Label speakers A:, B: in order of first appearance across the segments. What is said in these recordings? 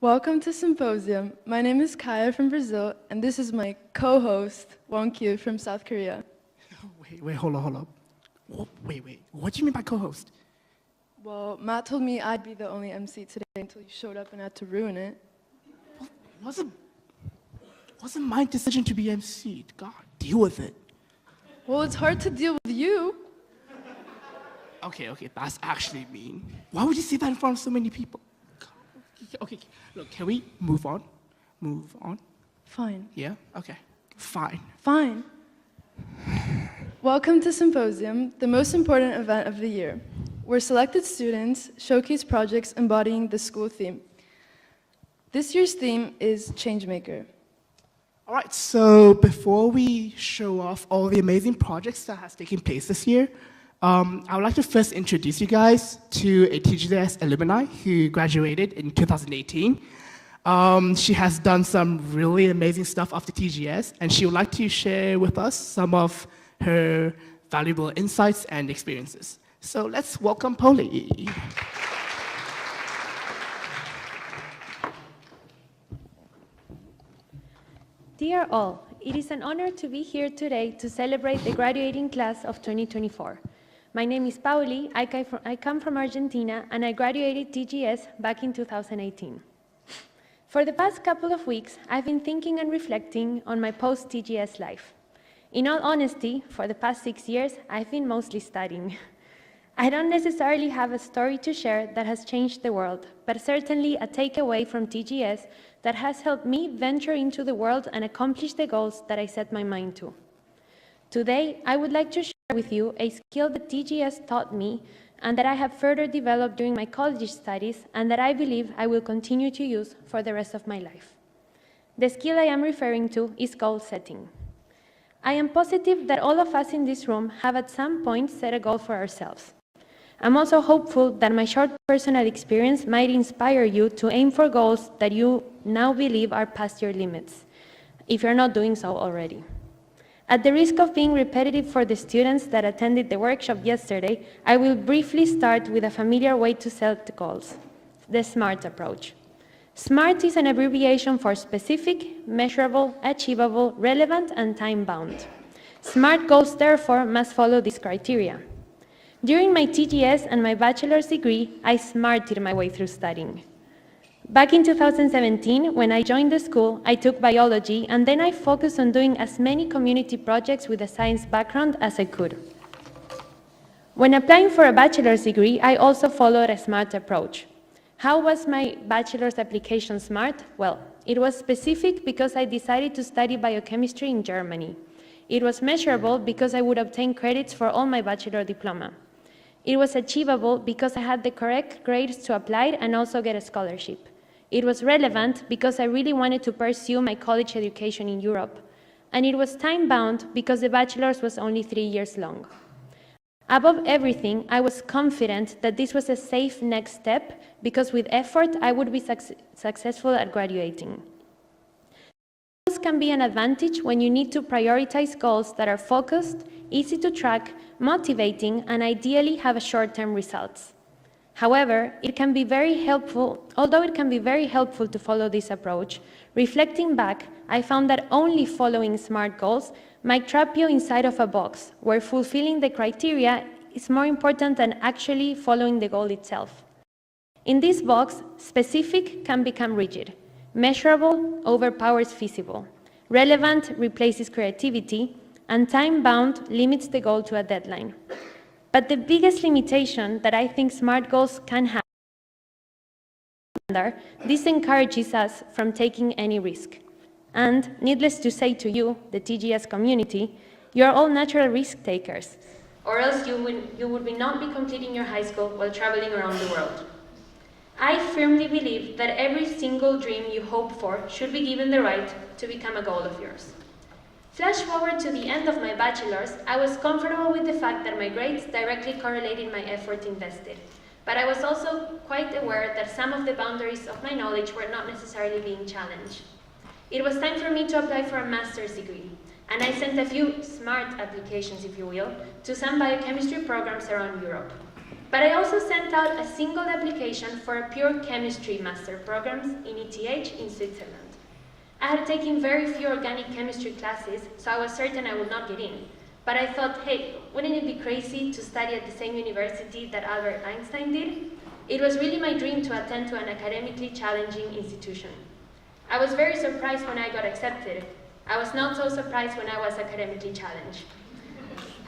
A: Welcome to Symposium. My name is Kaya from Brazil, and this is my co-host, Won-Kyu from South Korea.
B: Wait, hold on. Wait. What do you mean by co-host?
A: Well, Matt told me I'd be the only MC today until you showed up and had to ruin it.
B: Wasn't my decision to be MC'd. God, deal with it.
A: Well, it's hard to deal with you.
B: Okay, that's actually mean. Why would you say that in front of so many people? Okay, look, can we move on? Move on?
A: Fine.
B: Yeah? Okay, fine.
A: Fine. Welcome to Symposium, the most important event of the year, where selected students showcase projects embodying the school theme. This year's theme is Changemaker.
B: All right, so before we show off all the amazing projects that has taken place this year, I would like to first introduce you guys to a TGS alumni who graduated in 2018. She has done some really amazing stuff after TGS, and she would like to share with us some of her valuable insights and experiences. So let's welcome Polly.
C: Dear all, it is an honor to be here today to celebrate the graduating class of 2024. My name is Pauli, I come from Argentina, and I graduated TGS back in 2018. For the past couple of weeks, I've been thinking and reflecting on my post-TGS life. In all honesty, for the past 6 years, I've been mostly studying. I don't necessarily have a story to share that has changed the world, but certainly a takeaway from TGS that has helped me venture into the world and accomplish the goals that I set my mind to. Today, I would like to share with you a skill that TGS taught me and that I have further developed during my college studies and that I believe I will continue to use for the rest of my life. The skill I am referring to is goal setting. I am positive that all of us in this room have at some point set a goal for ourselves. I'm also hopeful that my short personal experience might inspire you to aim for goals that you now believe are past your limits, if you're not doing so already. At the risk of being repetitive for the students that attended the workshop yesterday, I will briefly start with a familiar way to set goals, the SMART approach. SMART is an abbreviation for specific, measurable, achievable, relevant, and time-bound. SMART goals, therefore, must follow this criteria. During my TGS and my bachelor's degree, I smarted my way through studying. Back in 2017, when I joined the school, I took biology, and then I focused on doing as many community projects with a science background as I could. When applying for a bachelor's degree, I also followed a SMART approach. How was my bachelor's application SMART? Well, it was specific because I decided to study biochemistry in Germany. It was measurable because I would obtain credits for all my bachelor diploma. It was achievable because I had the correct grades to apply and also get a scholarship. It was relevant because I really wanted to pursue my college education in Europe. And it was time-bound because the bachelor's was only 3 years long. Above everything, I was confident that this was a safe next step because with effort, I would be successful at graduating. Goals can be an advantage when you need to prioritize goals that are focused, easy to track, motivating, and ideally have short-term results. However, although it can be very helpful to follow this approach, reflecting back, I found that only following SMART goals might trap you inside of a box, where fulfilling the criteria is more important than actually following the goal itself. In this box, specific can become rigid, measurable overpowers feasible, relevant replaces creativity, and time-bound limits the goal to a deadline. But the biggest limitation that I think SMART goals can have is this encourages us from taking any risk. And needless to say to you, the TGS community, you are all natural risk takers, or else you would not be completing your high school while traveling around the world. I firmly believe that every single dream you hope for should be given the right to become a goal of yours. Flash forward to the end of my bachelor's, I was comfortable with the fact that my grades directly correlated my effort invested. But I was also quite aware that some of the boundaries of my knowledge were not necessarily being challenged. It was time for me to apply for a master's degree, and I sent a few SMART applications, if you will, to some biochemistry programs around Europe. But I also sent out a single application for a pure chemistry master program in ETH in Switzerland. I had taken very few organic chemistry classes, so I was certain I would not get in. But I thought, hey, wouldn't it be crazy to study at the same university that Albert Einstein did? It was really my dream to attend to an academically challenging institution. I was very surprised when I got accepted. I was not so surprised when I was academically challenged.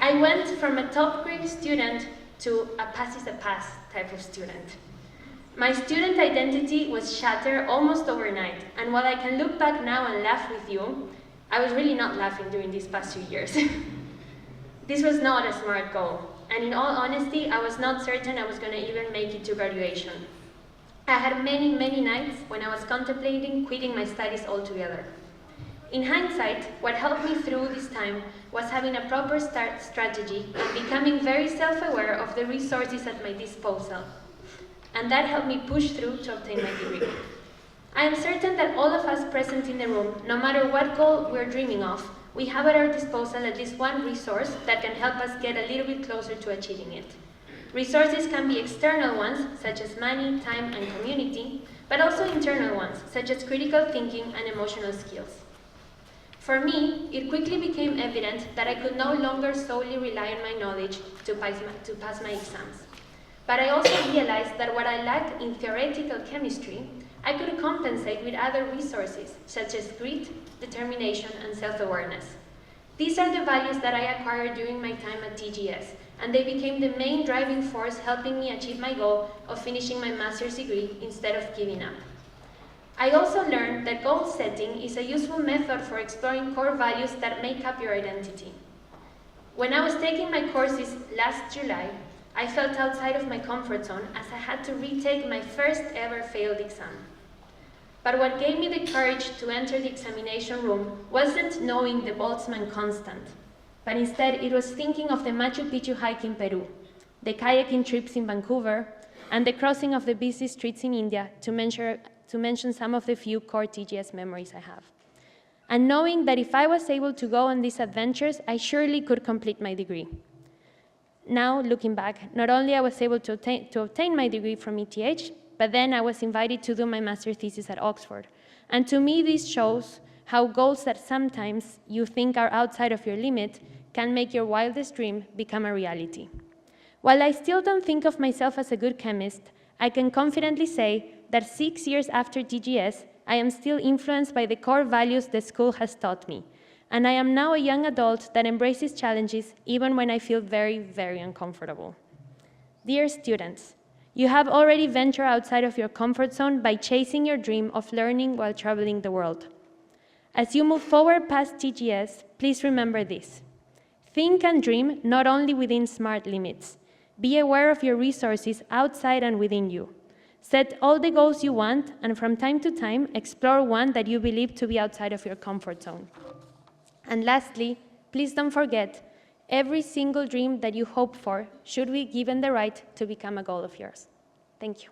C: I went from a top grade student to a pass is a pass type of student. My student identity was shattered almost overnight, and while I can look back now and laugh with you, I was really not laughing during these past 2 years. This was not a smart goal, and in all honesty, I was not certain I was going to even make it to graduation. I had many, many nights when I was contemplating quitting my studies altogether. In hindsight, what helped me through this time was having a proper start strategy and becoming very self-aware of the resources at my disposal. And that helped me push through to obtain my degree. I am certain that all of us present in the room, no matter what goal we're dreaming of, we have at our disposal at least one resource that can help us get a little bit closer to achieving it. Resources can be external ones, such as money, time, and community, but also internal ones, such as critical thinking and emotional skills. For me, it quickly became evident that I could no longer solely rely on my knowledge to pass my exams. But I also realized that what I lacked in theoretical chemistry, I could compensate with other resources, such as grit, determination, and self-awareness. These are the values that I acquired during my time at TGS, and they became the main driving force helping me achieve my goal of finishing my master's degree instead of giving up. I also learned that goal setting is a useful method for exploring core values that make up your identity. When I was taking my courses last July, I felt outside of my comfort zone as I had to retake my first ever failed exam. But what gave me the courage to enter the examination room wasn't knowing the Boltzmann constant, but instead it was thinking of the Machu Picchu hike in Peru, the kayaking trips in Vancouver, and the crossing of the busy streets in India, to mention some of the few core TGS memories I have. And knowing that if I was able to go on these adventures, I surely could complete my degree. Now, looking back, not only I was able to obtain my degree from ETH, but then I was invited to do my master's thesis at Oxford. And to me, this shows how goals that sometimes you think are outside of your limit can make your wildest dream become a reality. While I still don't think of myself as a good chemist, I can confidently say that 6 years after TGS, I am still influenced by the core values the school has taught me. And I am now a young adult that embraces challenges even when I feel very, very uncomfortable. Dear students, you have already ventured outside of your comfort zone by chasing your dream of learning while traveling the world. As you move forward past TGS, please remember this. Think and dream not only within smart limits. Be aware of your resources outside and within you. Set all the goals you want, and from time to time, explore one that you believe to be outside of your comfort zone. And lastly, please don't forget, every single dream that you hope for should be given the right to become a goal of yours. Thank you.